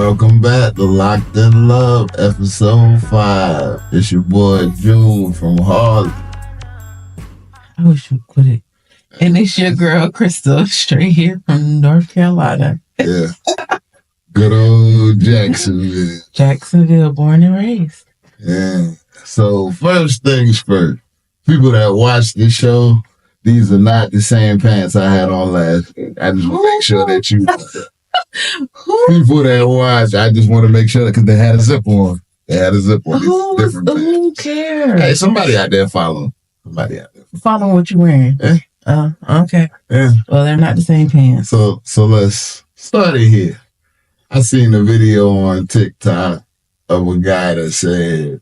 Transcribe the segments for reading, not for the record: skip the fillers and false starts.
Welcome back to Loc'd N Love, episode 5. It's your boy June from Harlem. I wish we quit it. And it's your girl Krystal, straight here from North Carolina. Yeah. Good old Jacksonville. Jacksonville, born and raised. Yeah. So first things first. People that watch this show, these are not the same pants I had on last week. I just want to make sure that you... People that watch, I just want to make sure because they had a zip on. They had a zip on. Who cares? Hey, somebody out there follow. Somebody out there. Follow what you're wearing. Yeah. Okay. Yeah. Well, they're not the same pants. So let's start it here. I seen a video on TikTok of a guy that said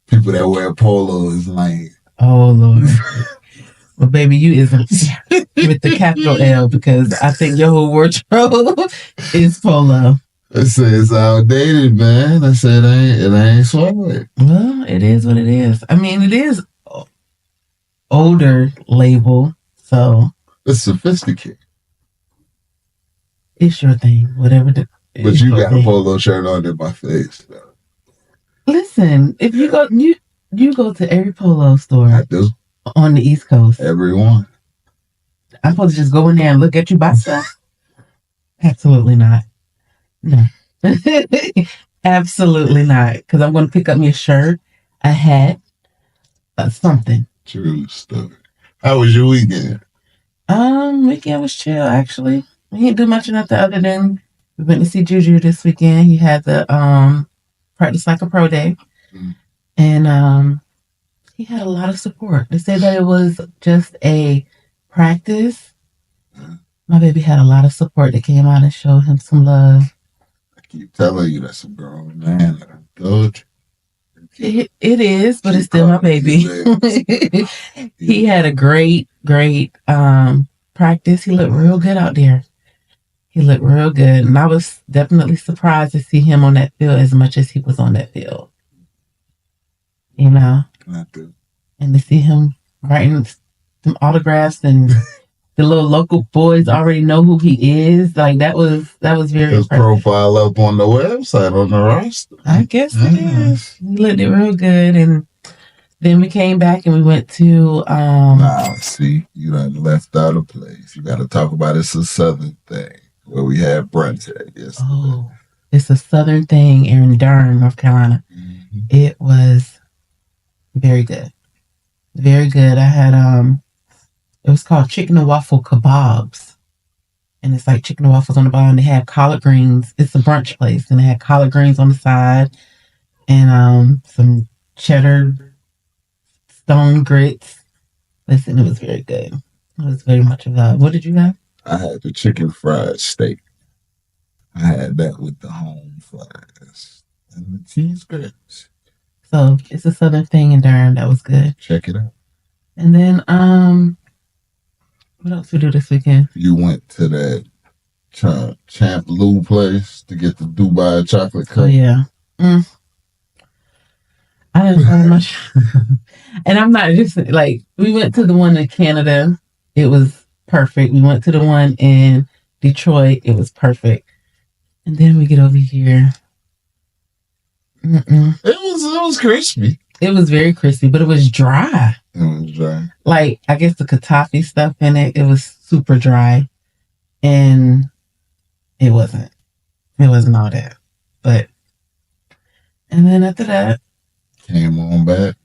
people that wear polo is lame. Oh, Lord. Well, baby, you isn't with the capital L because I think your whole wardrobe is polo. I said it's outdated, man. I said it ain't swag. Well, it is what it is. I mean, it is older label, so It's sophisticated. it's your thing. Whatever. But you got a polo shirt on in my face, though. Listen, if you go, you go to every polo store. I do. On the East Coast. Everyone. I'm supposed to just go in there and look at you buy stuff? Absolutely not. No. Absolutely not. Because I'm going to pick up me a shirt, a hat, something. True story. How was your weekend? Weekend was chill, actually. We didn't do much of nothing other than we went to see Juju this weekend. He had the practice like a pro day. Mm. And he had a lot of support. They said that it was just a practice. My baby had a lot of support that came out and showed him some love. I keep telling you that's a grown man. That I told you. It is, but it's still my baby. He had a great practice. He looked real good out there. He looked real good. And I was definitely surprised to see him on that field as much as he was on that field. You know? And to see him writing some autographs and the little local boys already know who he is. Like that was very His impressive. profile up on the website on the roster. I guess it is. He looked it real good. And then we came back and we went to See, you done left out a place. You gotta talk about it's a southern thing where we had brunch at yesterday. Oh, it's a southern thing in Durham, North Carolina. Mm-hmm. It was very good. Very good. I had it was called chicken and waffle kebabs. And it's like chicken and waffles on the bottom. They had collard greens. It's a brunch place. And they had collard greens on the side. And some cheddar stone grits. Listen, it was very good. It was very much of that. What did you have? I had the chicken fried steak. I had that with the home fries and the cheese grits. So it's a southern thing in Durham. That was good. Check it out. And then what else we do this weekend? You went to that Champ Lou place to get the Dubai chocolate cup. Oh yeah. I didn't find much. And I'm not just like, we went to the one in Canada. It was perfect. We went to the one in Detroit. It was perfect. And then we get over here. It was crispy. It was very crispy, but it was dry. It was dry. Like, I guess the kataffi stuff in it, it was super dry. And it wasn't all that. And then after that, came on back.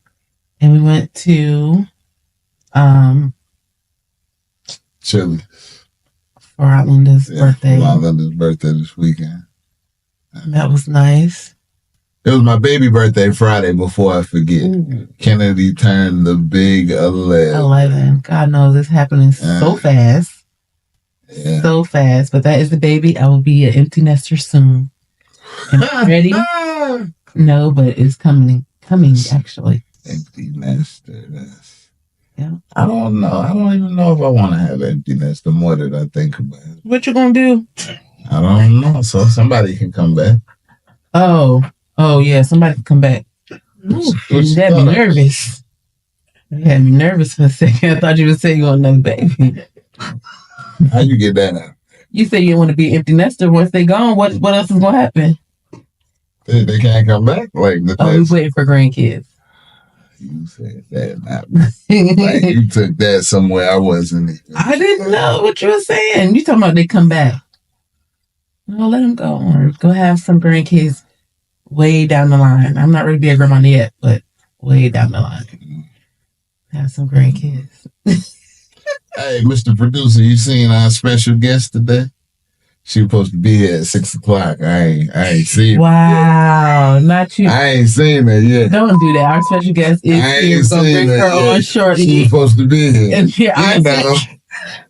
and we went to Chili. for our Linda's birthday. My Linda's birthday this weekend. That was nice. It was my baby birthday Friday before I forget. Ooh. Kennedy turned the big 11. 11. God knows it's happening so fast. Yeah. So fast. But that is the baby. I will be an empty nester soon. And I'm ready. No, but it's coming actually. Empty nester. Yeah. I don't know. I don't even know if I want to have empty nester. The more that I think about it. What you gonna do? I don't know. So somebody can come back. Oh yeah, somebody can come back. Ooh, you had me nervous. You had me nervous for a second. I thought you were saying you want another baby. How you get that out? You said you didn't want to be an empty nester. Once they gone, what else is gonna happen? They can't come back. Like we waiting for grandkids. You said that, not me. Like you took that somewhere I wasn't even. I didn't know what you were saying. You talking about they come back? No, let them go. Or go have some grandkids way down the line. I'm not ready to be a grandma yet, but way down the line. Have some grandkids. Hey, Mr. Producer, you seen our special guest today? She was supposed to be here at 6 o'clock. I ain't seen her. Wow, not you. I ain't seen her yet. Don't do that. Our special guest is here. We're going to bring her on shortly. She was supposed to be here. And here,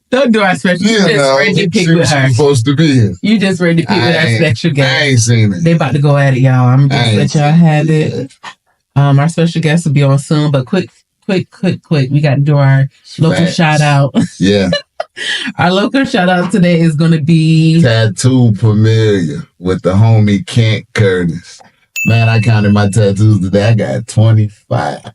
don't do our special guest. You just ready to pick with her. She's supposed to be here. You just ready to pick with our special guest. I ain't seen it. They about to go at it, y'all. I'm just let y'all have it. Our special guest will be on soon, but quick. We got to do our local shout out. Yeah. Our local shout out today is going to be Tattoo Familiar with the homie Kent Curtis. Man, I counted my tattoos today. I got 25.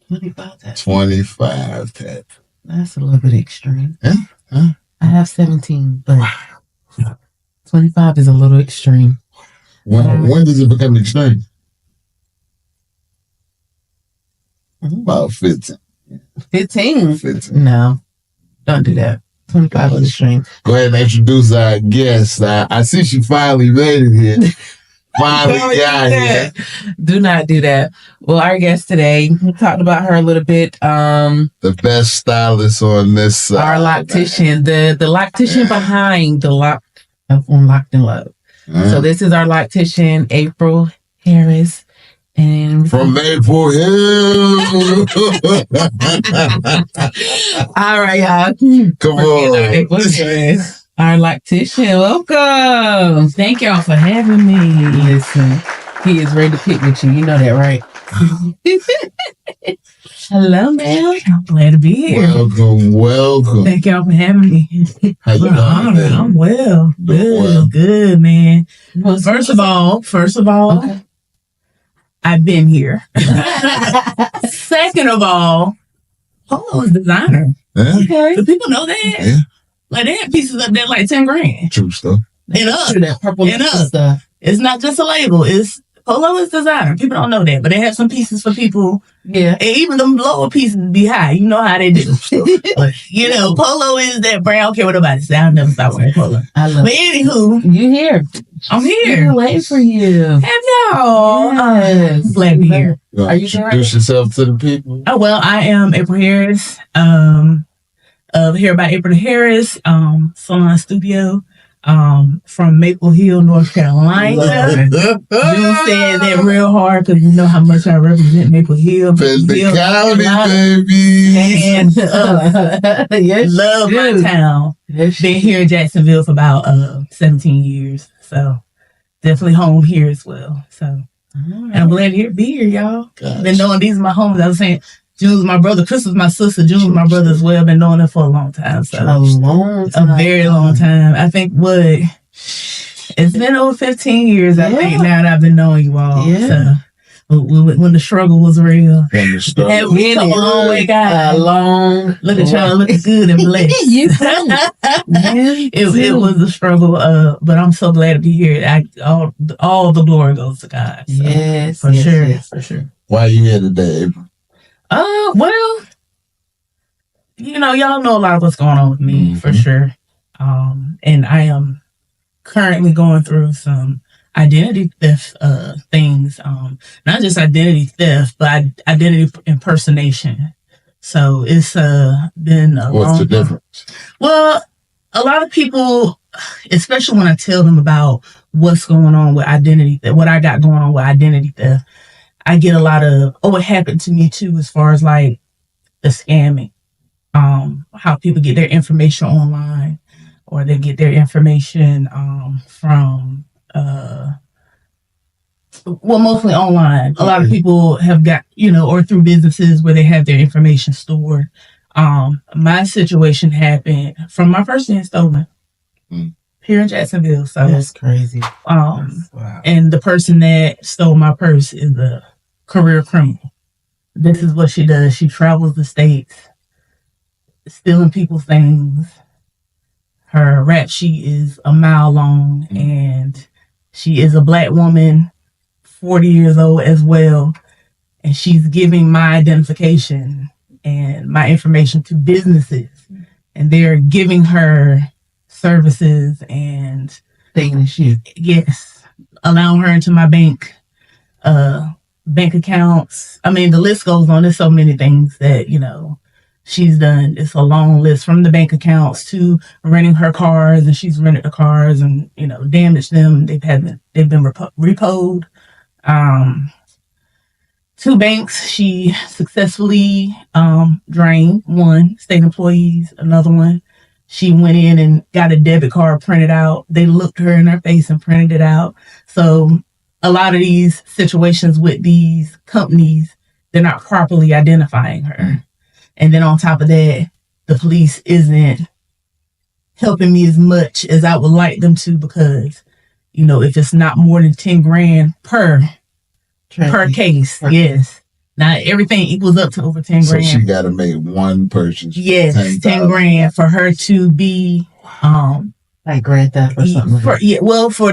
25 tattoos. 25 tattoos. That's a little bit extreme. Huh? I have 17, but 25 is a little extreme. When does it become extreme? About 15. 15? 15. No, don't do that. 25 is extreme. Go ahead and introduce our guest. I see she finally made it here. Finally got here. Do not do that. Well, our guest today, we talked about her a little bit. The best stylist on this side. Our loctician, the loctician behind the lock on Loc'd N Love. So this is our loctician, April Harris. And from Maple Hill. All right, y'all. Come on. Our loctician, welcome. Thank y'all for having me. Listen, he is ready to pick with you. You know that, right? Hello, man. I'm glad to be here. Welcome. Thank y'all for having me. How you doing? I'm well. Good, man. Well, first of all, okay. I've been here. Second of all, Polo is designer. Yeah. Okay. Do people know that? Yeah. Like they have pieces up there like 10 grand. True stuff. And up. That purple stuff. It's not just a label. Polo is designer. People don't know that, but they have some pieces for people. Yeah. And even the lower pieces be high. You know how they do. You know, Polo is that brand. I don't care what nobody say. I'll never stop wearing Polo. I love But anywho, you here. I'm here. We're waiting for you. Have y'all? Yes. Glad to be here. Are you introduce yourself to the people? Oh, well, I am April Harris. Here by April Harris, Salon Studio. From Maple Hill, North Carolina. June said that real hard because you know how much I represent Maple Hill. The county, baby. And Yes, love my town. Yes, Been here in Jacksonville for about 17 years. So definitely home here as well. So and I'm glad to be here, y'all. Gotcha. Been knowing these are my homies. I was saying June's my brother. Crystal's my sister. June's my brother as well. Been knowing her for a long time. So a very long time. I think it's been over 15 years. I think now that I've been knowing you all. Yeah. So, when the struggle was real. We come a long way, guys. Look at y'all looking good and blessed. It was a struggle, but I'm so glad to be here. All the glory goes to God. So, yes, for sure. Yes, for sure. Why are you here today? Well, you know, y'all know a lot of what's going on with me, for sure. And I am currently going through some identity theft things. Not just identity theft, but identity impersonation. So it's been a What's the difference? Well, a lot of people, especially when I tell them about what's going on with identity theft, what I got going on with identity theft, I get a lot of, it happened to me too, as far as like the scamming, how people get their information online, or they get their information from, mostly online. A lot of people have got, or through businesses where they have their information stored. My situation happened from my purse being stolen here in Jacksonville. So that's crazy. Wow. And the person that stole my purse is a career criminal. This is what she does. She travels the states, stealing people's things. Her rap sheet is a mile long, and she is a Black woman, 40 years old as well. And she's giving my identification and my information to businesses, and they're giving her services and allowing her into my bank accounts. I mean, the list goes on. There's so many things that, she's done. It's a long list, from the bank accounts to renting her cars, and she's rented the cars and, damaged them. They've been repoed. 2 banks she successfully drained. One, state employees. Another one, she went in and got a debit card printed out. They looked her in her face and printed it out. So a lot of these situations with these companies, they're not properly identifying her. And then on top of that, the police isn't helping me as much as I would like them to, because, if it's not more than 10 grand per case, yes. Now everything equals up to over 10 grand. So she got to make one purchase. Yes, 10 grand for her to be like grand theft or something. For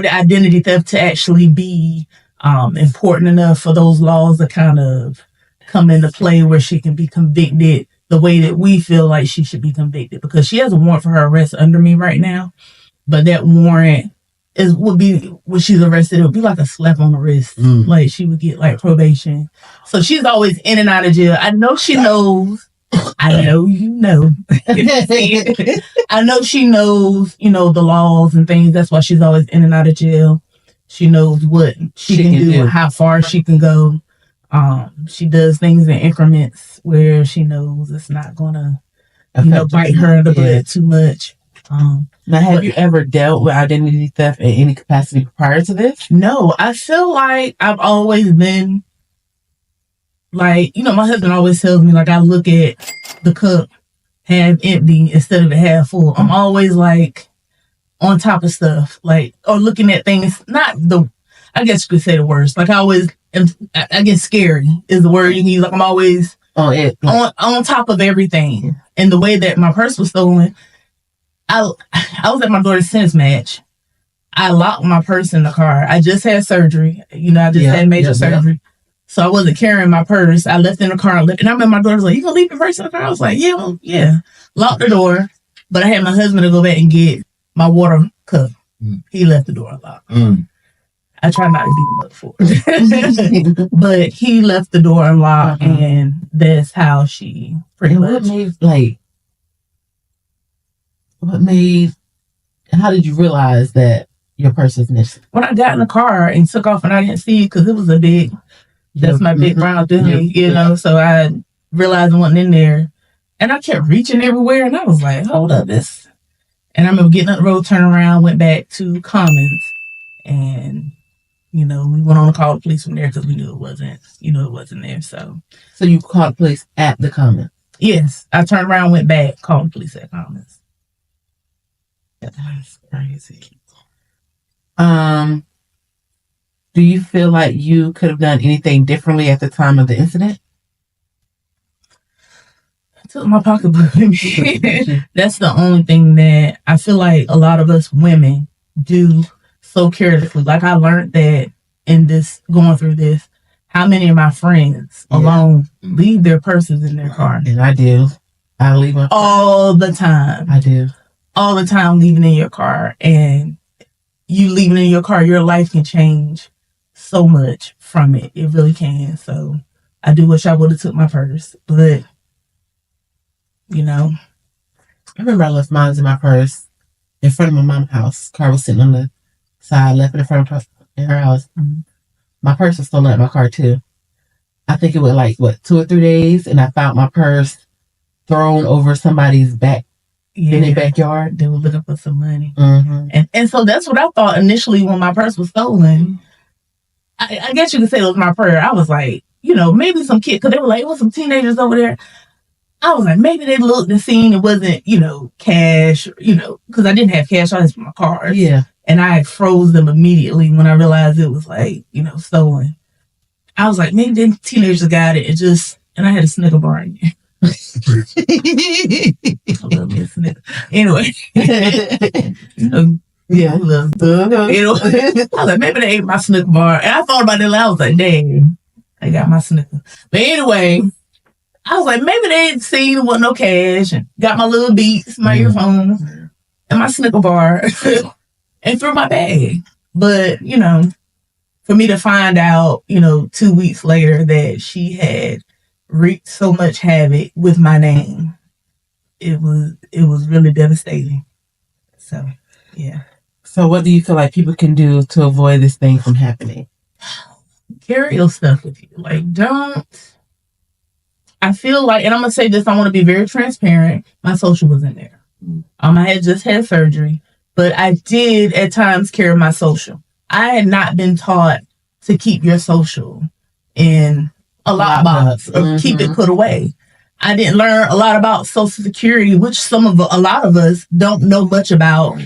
the identity theft to actually be important enough for those laws to kind of come into play, where she can be convicted the way that we feel like she should be convicted, because she has a warrant for her arrest under me right now. But that warrant would be, when she's arrested, it would be like a slap on the wrist. Like, she would get like probation. So she's always in and out of jail. I know she knows. I know you know. I know she knows, the laws and things. That's why she's always in and out of jail. She knows what she can do and how far she can go. She does things in increments where she knows it's not gonna, bite her in the butt too much. Now, have you ever dealt with identity theft in any capacity prior to this? No, I feel like I've always been like, my husband always tells me, like, I look at the cup half empty instead of it half full. I'm always like on top of stuff, like, or looking at things, I guess you could say the worst. Like, I guess scary is the word you can use. Like, I'm always on top of everything. And the way that my purse was stolen, I was at my daughter's tennis match. I locked my purse in the car. I just had surgery. I just had major surgery. So I wasn't carrying my purse. I left it in the car. And I remember my daughter was like, "You gonna leave your purse in the car?" I was like, yeah. Locked the door. But I had my husband to go back and get my water cup. He left the door unlocked. I try not to beat him up for it. But he left the door unlocked, and that's how she pretty much... How did you realize that your purse was missing? When I got in the car and took off, and I didn't see it because it was a big... That's my big brown thing, so I realized it wasn't in there. And I kept reaching everywhere, and I was like, hold up, this. And I remember getting on the road, turning around, went back to Commons, and, we went on to call the police from there because we knew it wasn't there, so. So you called the police at the Commons? Yes. I turned around, went back, called the police at Commons. That's crazy. Do you feel like you could have done anything differently at the time of the incident? I took my pocketbook. That's the only thing that I feel like a lot of us women do so carelessly. Like, I learned that in this, going through this, how many of my friends alone leave their purses in their car? And I do. I leave my all the time. I do. All the time, leaving in your car. And you leaving in your car, your life can change so much from it. It really can. So I do wish I would have took my purse, but I remember I left mine in my purse in front of my mom's house. Car was sitting on the side, left it in front of her house. My purse was stolen at my car too. I think it was 2 or 3 days, and I found my purse thrown over somebody's back in their backyard. They were looking for some money. And so that's what I thought initially when my purse was stolen. I guess you could say it was my prayer. I was like, maybe some kid, because they were like, it was some teenagers over there. I was like, maybe they looked and seen it wasn't, cash, because I didn't have cash. I just put my card. Yeah. And I froze them immediately when I realized it was stolen. I was like, maybe the teenagers got it and I had a snicker bar in it. Anyway. Yeah. I was like, maybe they ate my Snicker bar. And I thought about it, I was like, dang, I got my Snicker. But anyway, I was like, maybe they didn't see there wasn't no cash. And got my little Beats, my earphones, and my Snicker bar, and threw my bag. But, for me to find out, 2 weeks later that she had wreaked so much havoc with my name, it was really devastating. So, yeah. So what do you feel like people can do to avoid this thing from happening? Carry your stuff with you. Like, I feel like, and I'm going to say this, I want to be very transparent. My social was in there. I had just had surgery, but I did at times carry my social. I had not been taught to keep your social in a lockbox or keep it put away. I didn't learn a lot about Social Security, which a lot of us don't know much about.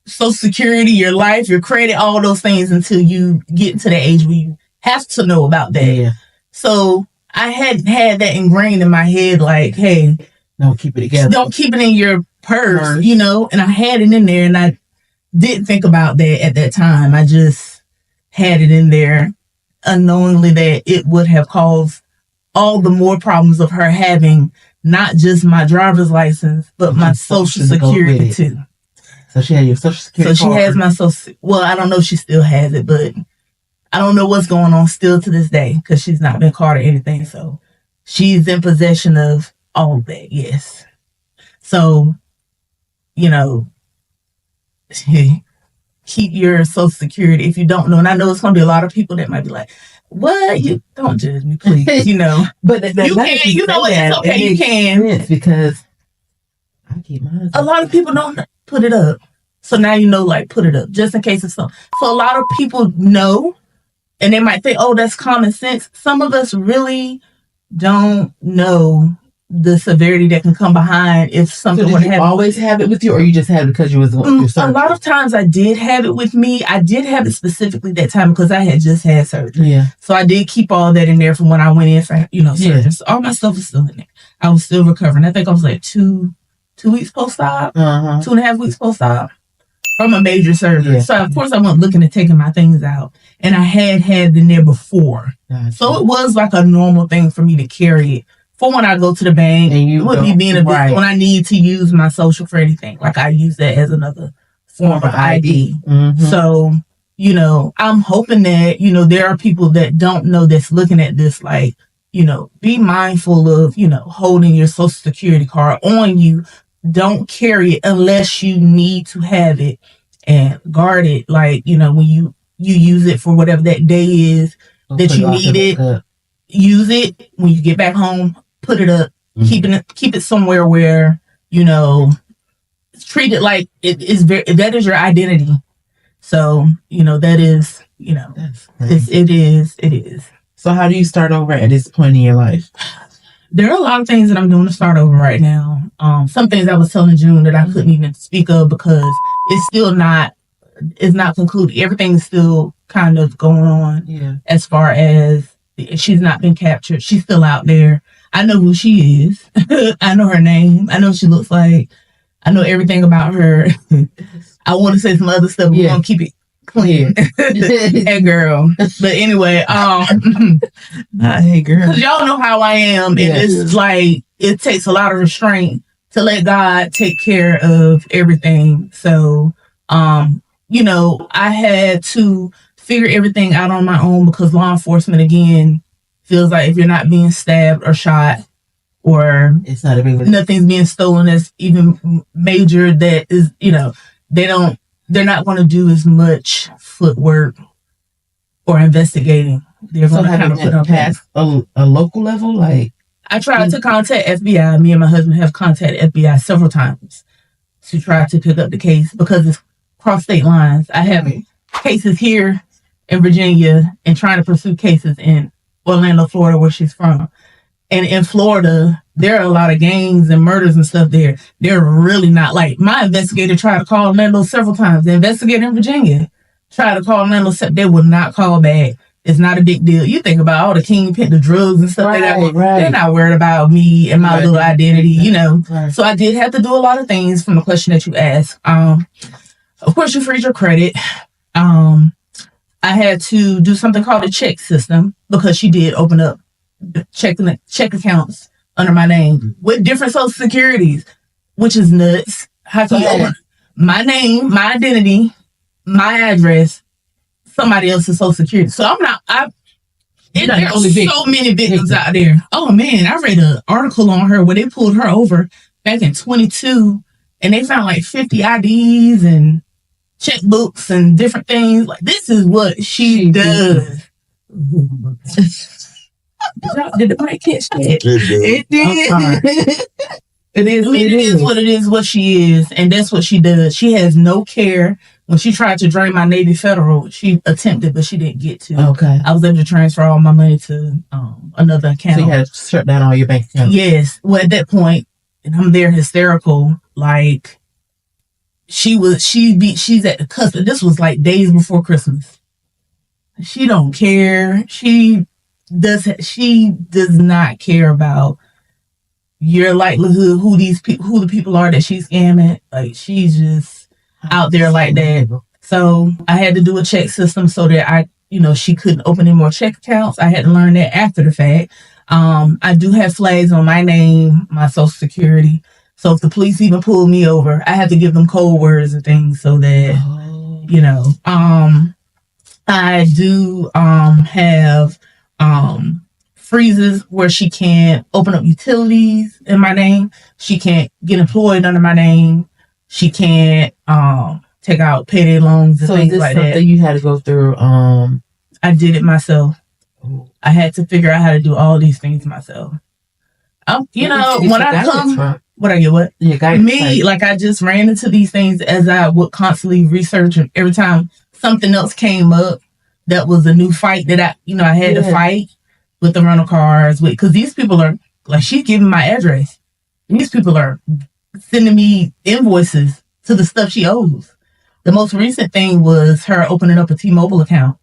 Social Security, your life, your credit, all those things until you get into the age where you have to know about that. Yeah. So I hadn't had that ingrained in my head, like, hey, don't keep it together. Don't keep it in your purse, and I had it in there and I didn't think about that at that time. I just had it in there unknowingly that it would have caused all the more problems of her having not just my driver's license, but my Social Security too. So she had your Social Security card. She has my Social. Well, I don't know if she still has it, but I don't know what's going on still to this day because she's not been caught or anything. So she's in possession of all of that. Yes. So, keep your Social Security if you don't know. And I know it's going to be a lot of people that might be like, what? You don't judge me, please. But you can. It's okay. You can. Because I keep mine. A lot of people don't put it up. So now put it up just in case it's something. So a lot of people know and they might think, oh, that's common sense. Some of us really don't know the severity that can come behind if something would happen. Always have it with you, or you just had it because you was going through a lot of times I did have it with me. I did have it specifically that time because I had just had surgery. Yeah. So I did keep all that in there from when I went in for surgery. Yeah. So all my stuff was still in there. I was still recovering. I think I was like 2 weeks post-op, 2.5 weeks post-op from a major surgery. Yeah. So of course I wasn't looking at taking my things out, and I had it in there before. Gotcha. So it was like a normal thing for me to carry it. For when I go to the bank, and it would be being when I need to use my social for anything. Like I use that as another form of ID. Mm-hmm. So, I'm hoping that, there are people that don't know that's looking at this like, be mindful of, holding your Social Security card on you. Don't carry it unless you need to have it, and guard it. Like, when you use it for whatever that day is that you need it, use it. When you get back home, put it up, keep it somewhere where, treat it like it is that is your identity. So, that is, it is. So how do you start over at this point in your life? There are a lot of things that I'm doing to start over right now. Some things I was telling June that I couldn't even speak of because it's not concluded. Everything's still kind of going on as far as she's not been captured. She's still out there. I know who she is. I know her name. I know what she looks like. I know everything about her. I want to say some other stuff, but we're going to keep it clean. Hey, girl. But anyway, hey, girl. Because y'all know how I am. And it's like, it takes a lot of restraint to let God take care of everything. So, I had to figure everything out on my own because law enforcement, again, feels like if you're not being stabbed or shot or it's not a big nothing's being stolen that's even major, that is, they're not going to do as much footwork or investigating. They're going to kind of put on past a local level. Like I tried to contact FBI. Me and my husband have contacted FBI several times to try to pick up the case because it's cross state lines. I have cases here in Virginia and trying to pursue cases in Orlando, Florida, where she's from. And in Florida, there are a lot of gangs and murders and stuff there. They're really not like my investigator tried to call Orlando several times. The investigator in Virginia tried to call Orlando, they would not call back. It's not a big deal. You think about all the kingpin, the drugs and stuff like that. They're not worried about me and my little identity, you know. Right. So I did have to do a lot of things from the question that you asked. Of course, you freeze your credit. I had to do something called a check system because she did open up check accounts under my name with different social securities, which is nuts. How can you open my name, my identity, my address, somebody else's social security? So there are so many victims out there. Oh man, I read an article on her where they pulled her over back in 22 and they found like 50 IDs and checkbooks and different things. Like, this is what she does. Did the mic catch that? It did. It is what it is, what she is, and that's what she does. She has no care. When she tried to drain my Navy Federal, she attempted, but she didn't get to. Okay. I was able to transfer all my money to another account. So you had to shut down all your bank accounts? Yes. Well, at that point, and I'm there hysterical, like, she's at the cusp. This was like days before Christmas. She don't care. She does not care about your likelihood, who the people are that she's scamming. Like, she's just out there like that. So I had to do a check system so that she couldn't open any more check accounts. I had to learn that after the fact. I do have flags on my name, my social security. So if the police even pull me over, I have to give them code words and things so that, I do have freezes where she can't open up utilities in my name. She can't get employed under my name. She can't take out payday loans and things like that. So is this something you had to go through? I did it myself. I had to figure out how to do all these things myself. When I come... What I get? What? Me, like, I just ran into these things as I would constantly research, and every time something else came up that was a new fight that I had to fight with the rental cars because these people are like, she's giving my address. These people are sending me invoices to the stuff she owes. The most recent thing was her opening up a T-Mobile account.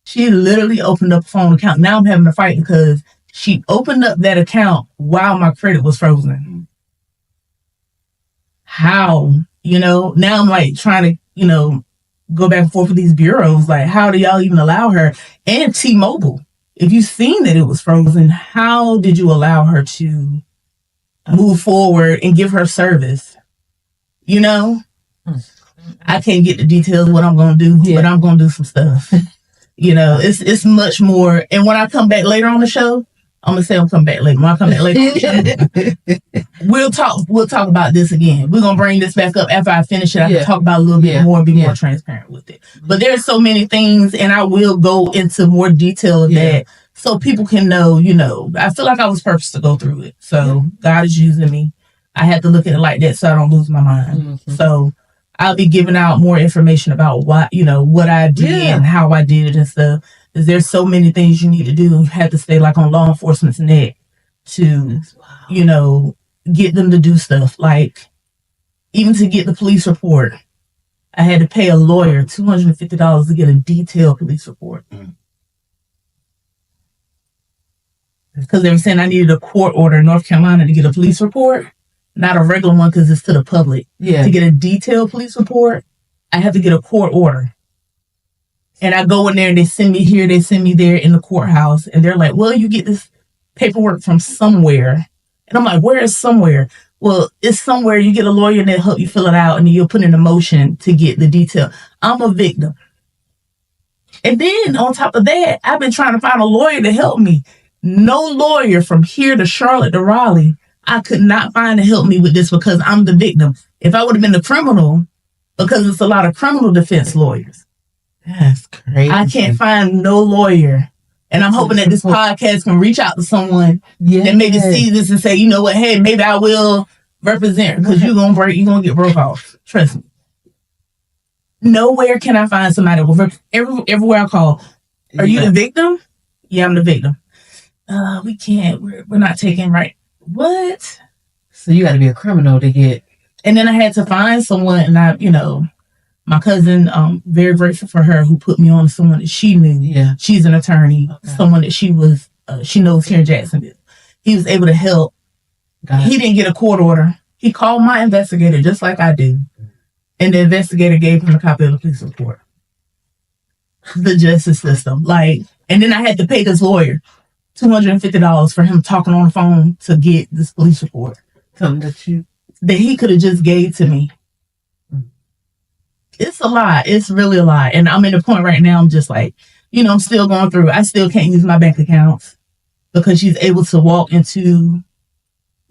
She literally opened up a phone account. Now I'm having to fight because she opened up that account while my credit was frozen. How? Now I'm like trying to, go back and forth with these bureaus. Like, how do y'all even allow her? And T-Mobile, if you've seen that it was frozen, how did you allow her to move forward and give her service? I can't get the details of what I'm going to do, but I'm going to do some stuff. It's much more. And when I come back later on the show, I'm gonna say I'm coming back later. When I come back later, we'll talk about this again. We're gonna bring this back up after I finish it. I can talk about a little bit more and be more transparent with it. But there's so many things, and I will go into more detail of that so people can know. I feel like I was purposed to go through it. So God is using me. I had to look at it like that so I don't lose my mind. Mm-hmm. So I'll be giving out more information about what I did and how I did it and stuff. There's so many things you need to do. You have to stay like on law enforcement's neck to, get them to do stuff. Like, even to get the police report, I had to pay a lawyer $250 to get a detailed police report. Because they were saying I needed a court order in North Carolina to get a police report, not a regular one because it's to the public. Yeah. To get a detailed police report, I have to get a court order. And I go in there and they send me here, they send me there in the courthouse. And they're like, well, you get this paperwork from somewhere. And I'm like, where is somewhere? Well, it's somewhere. You get a lawyer and they'll help you fill it out and then you'll put in a motion to get the detail. I'm a victim. And then on top of that, I've been trying to find a lawyer to help me. No lawyer from here to Charlotte to Raleigh, I could not find to help me with this because I'm the victim. If I would have been the criminal, because it's a lot of criminal defense lawyers. That's crazy. I can't find no lawyer. And I'm hoping that this podcast can reach out to someone that maybe see this and say, you know what, hey, maybe I will represent because you're going to get broke off. Trust me. Nowhere can I find somebody. Everywhere I call, are you the victim? Yeah, I'm the victim. We can't. We're not taking right. What? So you got to be a criminal to get. And then I had to find someone and My cousin, very grateful for her, who put me on to someone that she knew. Yeah. She's an attorney, someone that she knows here in Jacksonville. He was able to help. He didn't get a court order. He called my investigator just like I do. And the investigator gave him a copy of the police report. The justice system. And then I had to pay this lawyer $250 for him talking on the phone to get this police report. Something that he could have just gave to me. It's a lot. It's really a lot. And I'm at a point right now, I'm just like, I'm still going through. I still can't use my bank accounts because she's able to walk into,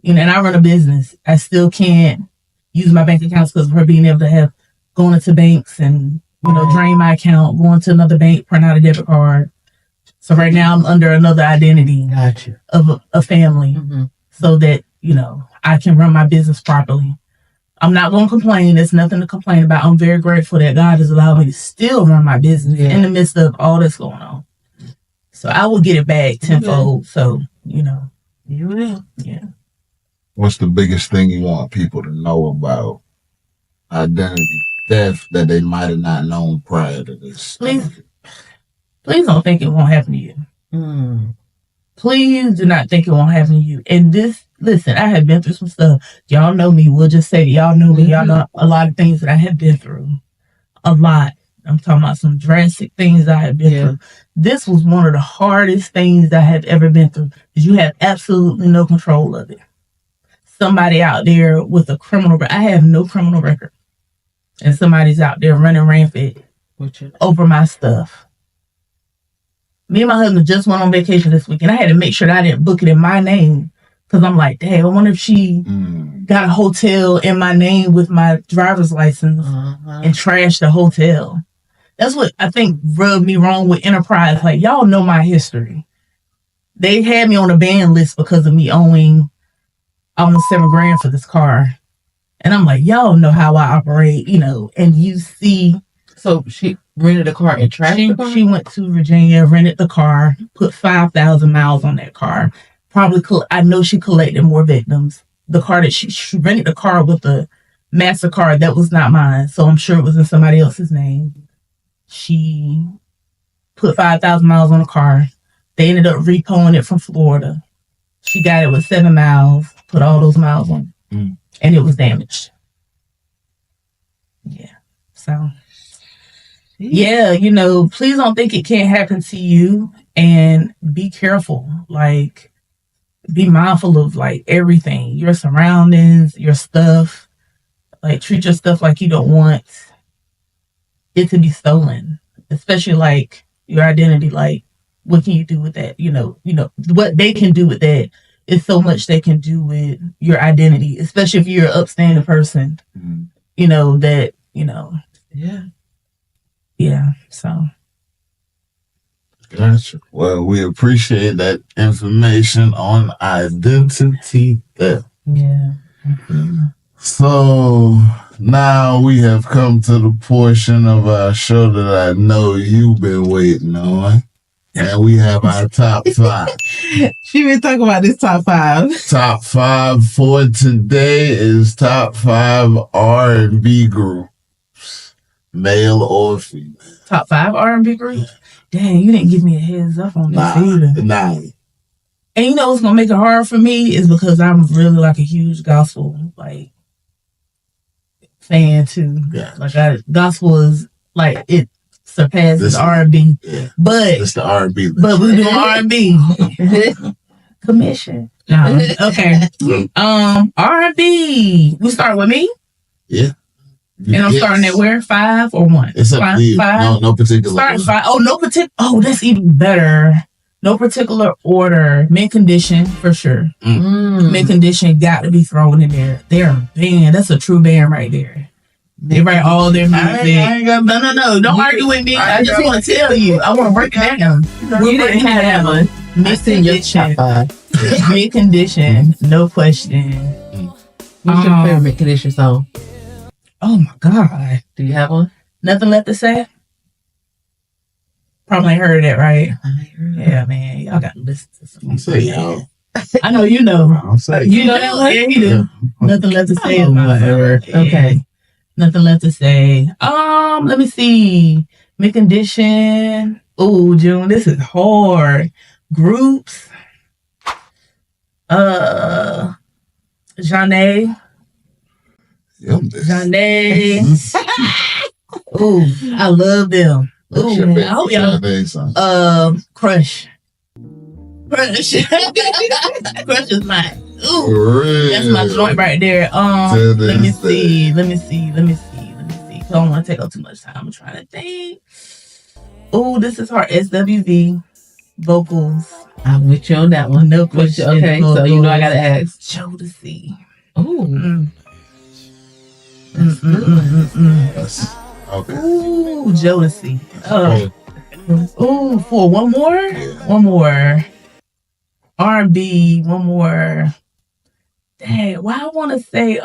and I run a business. I still can't use my bank accounts because of her being able to have going into banks and, drain my account, going to another bank, print out a debit card. So right now I'm under another identity of a family so that, I can run my business properly. I'm not going to complain. There's nothing to complain about. I'm very grateful that God has allowed me to still run my business in the midst of all that's going on. So I will get it back tenfold. So, you will. Yeah. What's the biggest thing you want people to know about identity theft that they might have not known prior to this? Please don't think it won't happen to you. Please do not think it won't happen to you. And listen, I have been through some stuff. Y'all know me. We'll just say that y'all know me. Y'all know a lot of things that I have been through. A lot. I'm talking about some drastic things I have been through. This was one of the hardest things I have ever been through. Because you have absolutely no control of it. Somebody out there with a criminal record. I have no criminal record. And somebody's out there running rampant over my stuff. Me and my husband just went on vacation this weekend. I had to make sure that I didn't book it in my name. Because I'm like, dang, I wonder if she got a hotel in my name with my driver's license and trashed the hotel. That's what I think rubbed me wrong with Enterprise. Like, y'all know my history. They had me on a ban list because of me owing almost $7,000 for this car. And I'm like, y'all know how I operate, and you see. So she rented a car and trashed the car? She went to Virginia, rented the car, put 5,000 miles on that car. I know she collected more victims. The car that she rented the car with the MasterCard, that was not mine. So I'm sure it was in somebody else's name. She put 5,000 miles on the car. They ended up repoing it from Florida. She got it with 7 miles, put all those miles on it, and it was damaged. Yeah. So, yeah, please don't think it can't happen to you, and be careful. Be mindful of everything, your surroundings, your stuff. Treat your stuff like you don't want it to be stolen, especially your identity. What can you do with that? What they can do with that is so much they can do with your identity, especially if you're an upstanding person. Yeah. So. Gotcha. Well, we appreciate that information on identity theft. Yeah. So now we have come to the portion of our show that I know you've been waiting on. And we have our top 5. She been talking about this top 5. Top 5 for today is top 5 R&B groups, male or female. Top 5 R&B groups? Dang, you didn't give me a heads up on this either. Nah. And what's going to make it hard for me is because I'm really a huge gospel fan too. Yeah. Gospel is it surpasses R&B. Yeah. But it's the R&B. But we do R&B. Commission. No. Okay. R&B. We start with me? Yeah. And I'm starting at where? 5 or 1? It's up to you. 5? No particular Start order. 5. Oh, no particular. Oh, that's even better. No particular order. Mint Condition, for sure. Mint Condition got to be thrown in there. They're a band. That's a true band right there. They write all their music. No. Don't argue with me. I just want to tell you. I want to break it down. We didn't have one. Mint Condition. Mint Condition. No question. What's your favorite Mint Condition song? Oh my God. Do you have one? Nothing Left to Say? Probably heard that, right? Yeah, man. Y'all got to listen to some. Y'all. I know you know. I'm saying. You know that one? Yeah, you do. Nothing Left to Say. Whatever. Okay. Nothing left to say. Let me see. Mid condition. Oh, June, this is hard. Groups. Janae. Janae. Ooh, I love them. Ooh, I hope y'all. Crush. Crush is mine. Ooh, that's my joint right there. Let me see. I don't want to take up too much time. I'm trying to think. Oh, this is hard. SWV vocals. I'm with you on that one. No question. Okay, so you know I gotta ask. Jodeci. Ooh. Okay. Ooh, Jodeci. Ooh, for one more. One more. R&B. One more. Dang, why I want to say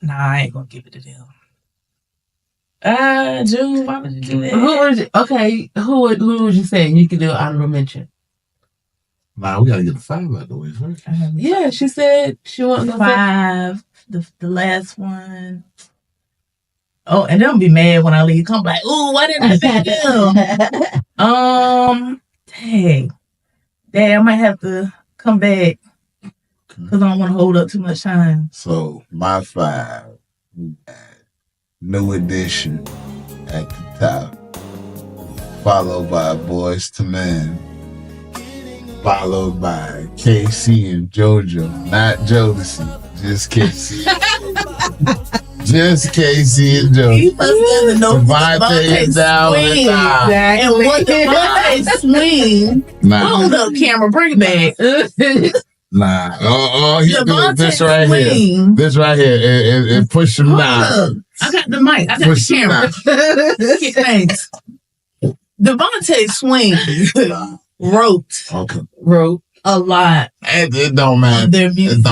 Nah, I ain't gonna give it to them. June, why would you do that? Who would you say? You can do honorable mention. Nah, we gotta get the 5 out the way first. Yeah, she said she wanted 5. The last one. Oh, and they'll be mad when I leave. Come like, ooh, why didn't I pick them? Dang, I might have to come back because I don't want to hold up too much time. So my 5, we got New Edition at the top, followed by Boys to Men, followed by KC and JoJo, not Jodeci, just KC. Just KC and JoJo. He must know Devontae is down with the top. And what Devontae swing. Nah. Hold up, camera, bring it back. Nah. Oh, he's doing this Devontae right here. swing. This right here. It push him down. I got the mic. I got Push the him camera. Thanks. Devontae swing wrote a lot. It don't matter. Of their music. It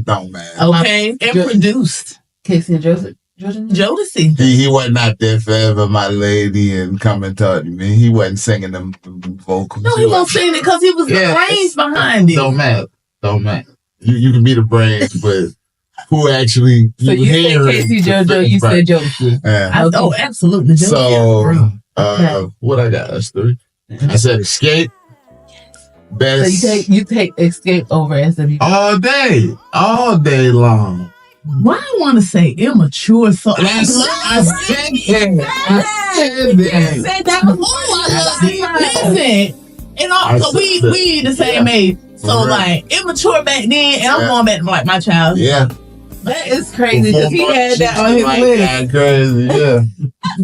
don't matter. Okay, and produced. Casey and Joseph. Jodeci. He wasn't out there forever, my lady, and come and talk to me. He wasn't singing them vocals. No, he wasn't singing it because he was the brains behind it. Don't matter. You can be the brains, but who actually So you said Casey JoJo, you said Jodeci. Yeah. Oh, absolutely. So what I got? That's 3. I said Escape. Best. So you take Escape over SWV all day long. Why I want to say immature? So I said that. Listen, and also we the same age. So like immature back then, and I'm going back to like my childhood. Yeah. That is crazy because he had that on his list. Crazy, yeah.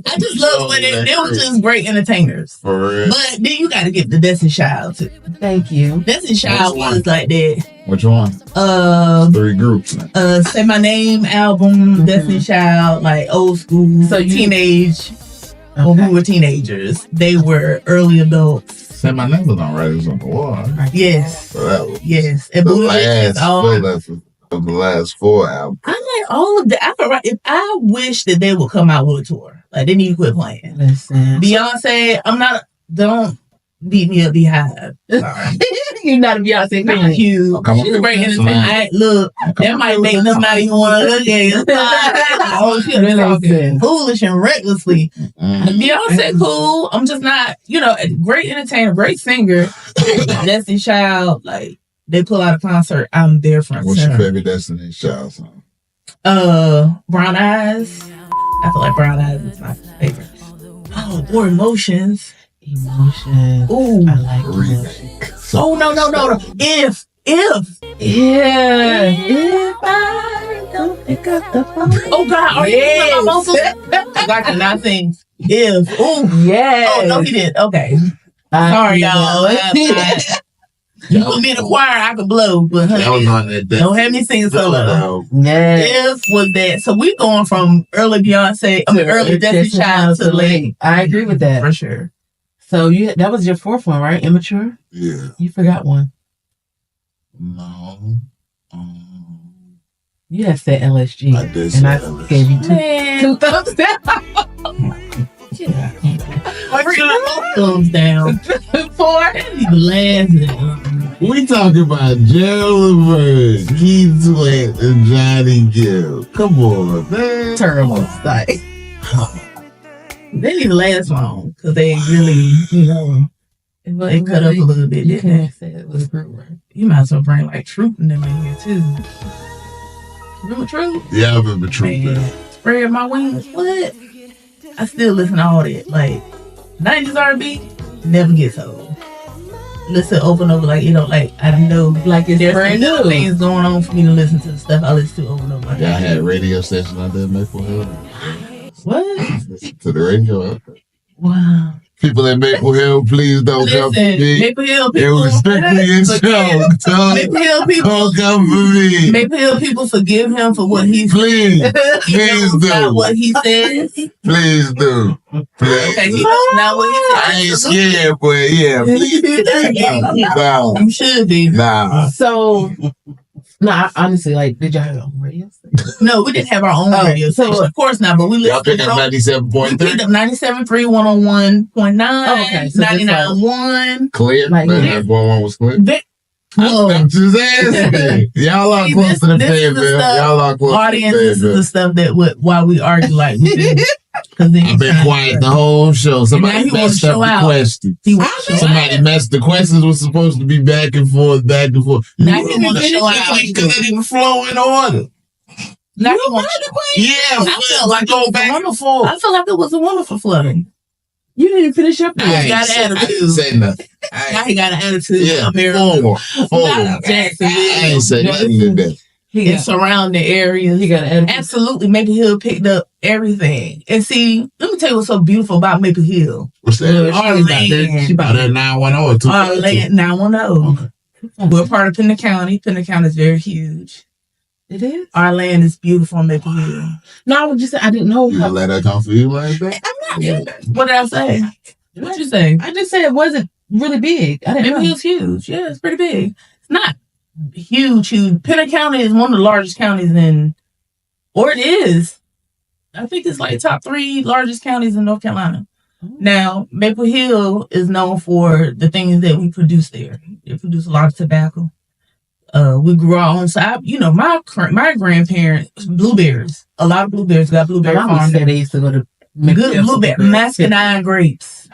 I just love the way they were just great entertainers. For real. But then you got to get the Destiny Child too. Thank you. Destiny Child was like that. Which one? 3 groups. Say My Name album, Destiny Child, like old school. So teenage. When we were teenagers, they were early adults. Say My Name was on right. It was on the wall. Right? Yes. So that was And the last 4 albums. I like all of that. I wish that they would come out with a tour. Like they need to quit playing. Listen, Beyonce, don't beat me up behind. Sorry. You're not a Beyonce fan. Thank you. She's a great entertainer. Look, that might make them not even want to look at you. Oh, she's really foolish and recklessly. Beyonce, cool. I'm just not, a great entertainer, great singer. Destiny Child, like, they pull out a concert, I'm there for What's your favorite Destiny Child song? Brown Eyes. I feel like Brown Eyes is my favorite. Oh, or Emotions. Ooh. I like Remake. Oh, no. If. Yeah. If I don't pick up the phone. Oh, God. Are you talking about vocals? I cannot sing. If. Oh, yes. Oh, no, he did. Okay. Sorry, y'all. You put me in a choir, I could blow, but don't have me sing solo. If was that. So we going from early Beyonce, early Destiny Child to late. I agree with that. For sure. So that was your 4th one, right? Immature? Yeah. You forgot one. No. You had said LSG. I did and I LSG. gave you 2 thumbs down. Thumbs down. 4. Even We talking about Gerald Levert, Keith Sweat, and Johnny Gill. Come on, man. Terrible. Like, They didn't last long because they really, they cut up a little bit. You Didn't they? can't say it was a group work. You might as well bring like Troop and them in here too. Remember Troop? Yeah, I remember Troop. Man, spread my wings. What? I still listen to all that. Like 90s R&B never gets old. Listen over and over, like I know Like it's there's brand some new. things going on for me to listen to the stuff I listen to over and over. Y'all had radio station out there in Maple Hill. What? Listen to the radio out there. Wow. People in Maple Hill, please don't come for Listen, me. Maple Hill It people. was strictly a show. Maple Hill people. Don't come for me. Maple Hill people forgive him for what he's Please, please not do. what he says. Please do. Please. Okay, he knows not what he I ain't says. scared, but yeah, please. No, You should be. nah. So, no, I honestly, like, did y'all have your own radio station? No, we didn't have our own Oh, radio so- station. Of course not, but we Y'all listened pick up to 97.3. 97.3, 101.9, Oh, okay, so just 99.1. Clear. Like, That one was clear. Look, I'm just asking. Y'all are See, close to the this is the Fayetteville. stuff- Y'all are close audience, to this the is the stuff that why we argue like we do. I've been quiet the whole show. Now Somebody he wanna messed up show the out. question. He wants to show Somebody out. messed the questions was supposed to be back and forth, back and forth. Now You he wanna didn't show finish out. it because it didn't flow in order. Now he wants Yeah, I felt like go it was back and wonderful. forth. I feel like it was a wonderful flooding. You didn't finish up Now he got an I didn't attitude. say nothing. Now he got an attitude. Yeah, America. four. Not Jacksonville. I ain't say nothing to that. He And got, surrounding areas. he got an attitude. Absolutely, Maple Hill picked up everything. And see, let me tell you what's so beautiful about Maple Hill. What's that? Our land. She about that 910 Our land 910. We're part of Pender County. Pender County is very huge. It is? Our land is beautiful in Maple Hill. No, I was just saying, I didn't know You how. gonna let that come for you like that? I'm not. What did I say? What'd you say? I just said it wasn't really big. I didn't Maple know. Hill's huge. Yeah, it's pretty big. It's not huge. Pender County is one of the largest counties or it is. I think it's like top 3 largest counties in North Carolina. Now, Maple Hill is known for the things that we produce there. They produce a lot of tobacco. We grew our own. So, my grandparents, blueberries. A lot of blueberries. Got blueberry My mom farm. said they used to go to Good blueberry, masculine grapes.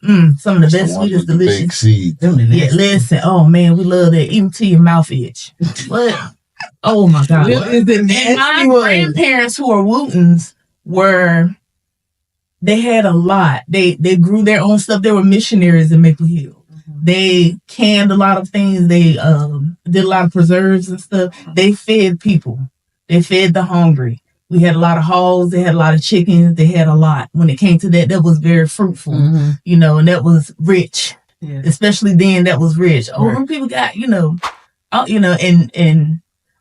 Some of the best, sweetest, Big delicious. seed. Yeah, listen. Oh man, we love that. Even to your mouth itch. What? Oh my God. Is the And my nasty one. grandparents who are Wootons they had a lot. They grew their own stuff. They were missionaries in Maple Hill. They canned a lot of things. They did a lot of preserves and stuff. They fed people. They fed the hungry. We had a lot of hogs. They had a lot of chickens. They had a lot. When it came to that was very fruitful, Mhm. and that was rich. Yeah. Especially then, that was rich. Oh, Right. them people got, and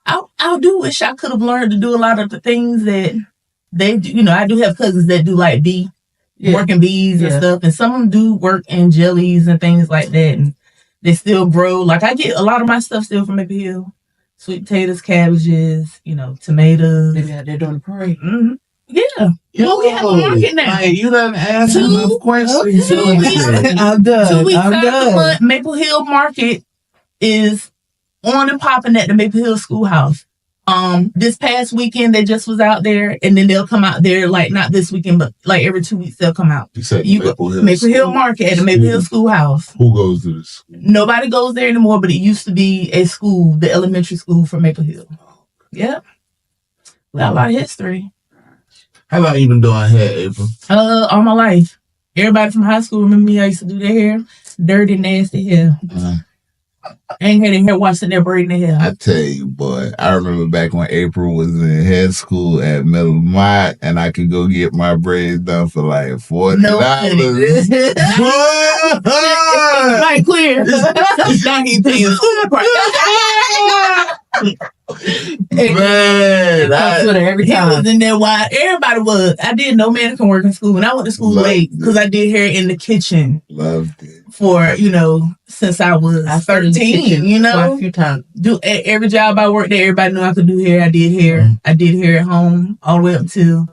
I do wish I could have learned to do a lot of the things that they do. I do have cousins that do like working bees and Yeah. stuff, and some of them do work in jellies and things like that, and they still grow. Like I get a lot of my stuff still from Maple Hill. Sweet potatoes, cabbages, tomatoes. Maybe out there doing the parade. Mm-hmm. Yeah. Well, we have a market now. Hey, you done asked 2 enough questions. 2 weeks, I'm done. 2 weeks I'm out of the done. month, Maple Hill Market is on and popping at the Maple Hill Schoolhouse. This past weekend they just was out there, and then they'll come out there like not this weekend, but like every 2 weeks they'll come out. You said Maple Hill Market at the Maple Hill Schoolhouse. Who goes to this? Nobody goes there anymore, but it used to be a school, the elementary school for Maple Hill. Yep. Got a lot of history. How long you been doing hair, April? All my life. Everybody from high school remember me. I used to do their hair. Dirty, nasty hair. I ain't had their hair washed in there braiding their hair. I tell you, boy, I remember back when April was in hair school at Middlemont, and I could go get my braids done for like $40. No, right, clear. Now he paying full price. Man, I Twitter every He time. was in there while everybody was. I did no mannequin work in school, and I went to school Loved late it. because I did hair in the kitchen loved it. for since I was I started in the 13. kitchen quite a few times. Every job I worked there, everybody knew I could do hair. I did hair. I did hair at home all the way up till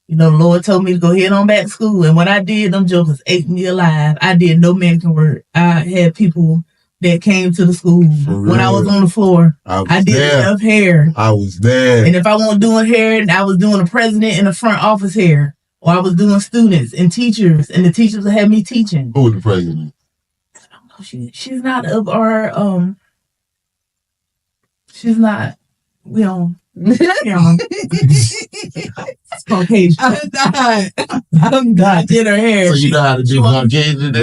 the Lord told me to go head on back to school. And when I did, them jokers ate me alive. I did no mannequin work. I had people that came to the school when I was on the floor. I did enough hair. I was there. And if I wasn't doing hair, I was doing the president in the front office hair. Or I was doing students and teachers, and the teachers would have me teaching. Who was the president? I don't know. She's not of our she's not it's Caucasian. I'm not. Did her hair. So you know how to do Caucasian?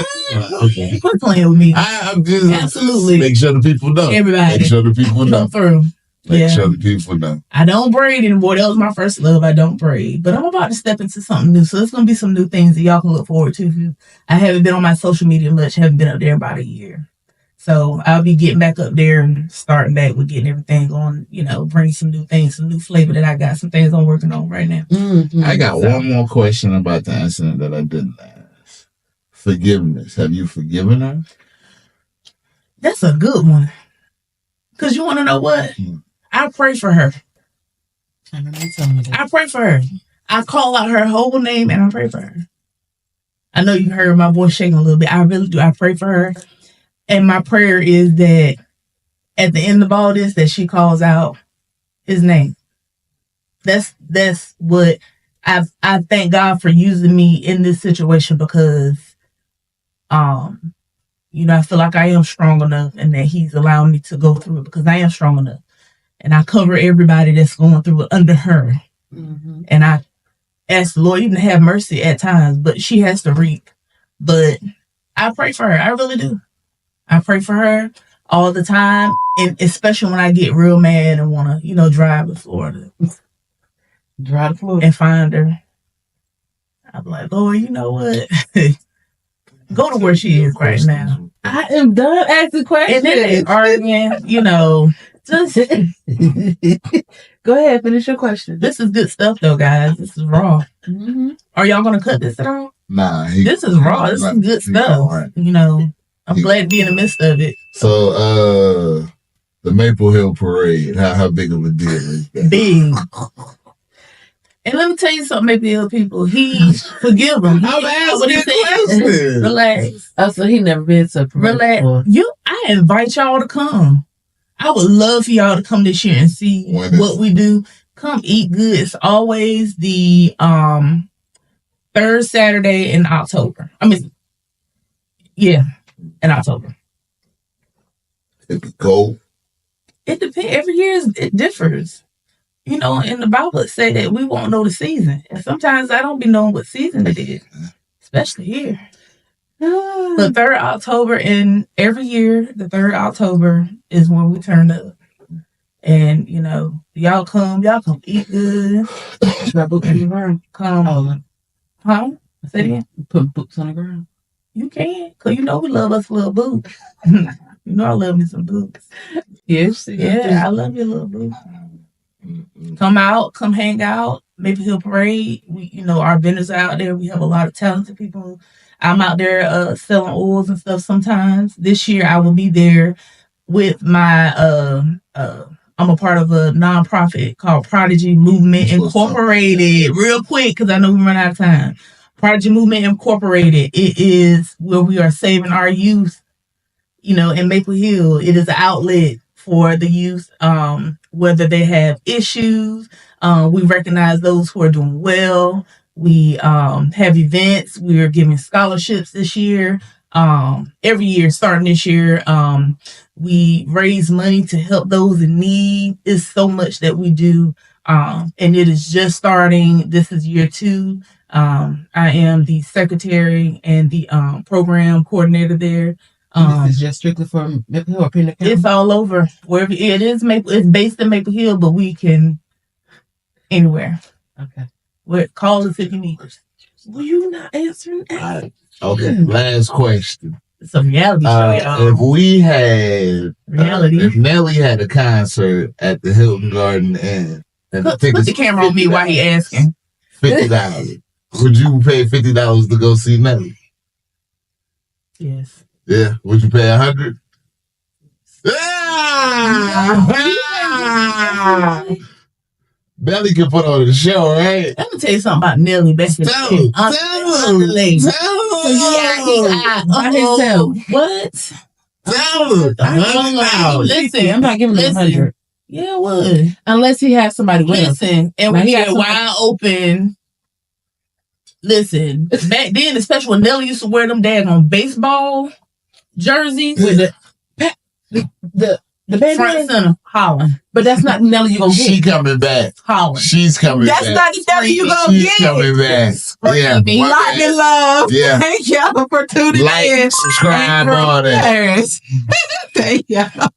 Okay. Quit playing with me. I'm just absolutely make sure the people know. Everybody. Make sure the people know. Come through. Make sure the people know. I don't braid anymore. That was my first love. I don't braid. But I'm about to step into something new. So there's going to be some new things that y'all can look forward to. I haven't been on my social media much. Haven't been up there about a year. So I'll be getting back up there and starting back with getting everything going, bring some new things, some new flavor that I got, some things I'm working on right now. Mm-hmm. I got one more question about the incident that I didn't ask. Forgiveness. Have you forgiven her? That's a good one. Because you want to know what? I pray for her. I pray for her. I call out her whole name and I pray for her. I know you heard my voice shaking a little bit. I really do. I pray for her. And my prayer is that at the end of all this, that she calls out his name. That's what I thank God for using me in this situation because, I feel like I am strong enough and that he's allowing me to go through it because I am strong enough. And I cover everybody that's going through it under her. Mm-hmm. And I ask the Lord even to have mercy at times, but she has to wreak. But I pray for her. I really do. I pray for her all the time, and especially when I get real mad and want to, drive to Florida. Drive to Florida. And find her. I'm like, Lord, you know what? Go to where she is right now. I am done asking questions. And then arguing, just go ahead, finish your question. This is good stuff, though, guys. This is raw. Mm-hmm. Are y'all going to cut this at all? Nah. This is raw. This is good stuff. Right. I'm glad to be in the midst of it. So, the Maple Hill Parade, how big of a deal is that? Big. And let me tell you something, Maple Hill people. He forgive him. I'm asking questions. Relax. Oh, so he never been to a parade. Relax. I invite y'all to come. I would love for y'all to come this year and see what we do. Come eat good. It's always the third Saturday in October. In October. It be cold. It depends. Every year it differs. In the Bible it say that we won't know the season. And sometimes I don't be knowing what season it is. Especially here. The 3rd October, and every year, the 3rd October is when we turn up. And, y'all come eat good. Come. Huh? Say it again. Put boots on the ground. You can, because we love us little boots. I love me some boots. Yes. Yeah, I love your little boots. Come out, come hang out. Maple Hill Parade. We, our vendors are out there. We have a lot of talented people. I'm out there selling oils and stuff sometimes. This year I will be there with my I'm a part of a nonprofit called Prodigy Movement Incorporated. Real quick, because I know we run out of time. Prodigy Movement Incorporated. It is where we are saving our youth, in Maple Hill. It is an outlet for the youth, whether they have issues. We recognize those who are doing well. We have events. We are giving scholarships this year. Every year, starting this year, we raise money to help those in need. It's so much that we do. And it is just starting. This is year 2. I am the secretary and the program coordinator there. This is just strictly for Maple Hill or Pinnacle County? It's all over. Wherever it is, it's based in Maple Hill, but we can anywhere. Okay. Call us if you need. Well, you not answering that. Okay. Last question. It's a reality show, y'all. If we had if Nelly had a concert at the Hilton Garden Inn, and put the camera on me while he asking. $50. Would you pay $50 to go see Nelly? Yes. Yeah. Would you pay $100? Nelly can put on the show, right? Let me tell you something about Nelly back in the day. What? Listen, I'm not giving him 100. Yeah, it would. Unless he has somebody with him. Listen, and Like, we he got get wide open. Listen, back then, especially when Nelly used to wear them daggone baseball jerseys With the front band, center, Holland. but that's not Nelly you gonna get. She coming back. Holland. She's coming That's back. not the Nelly you gonna She's get. coming back. Yeah. Loc'd N Love. Yeah. Thank y'all for tuning Like, in. subscribe, all that. Thank y'all.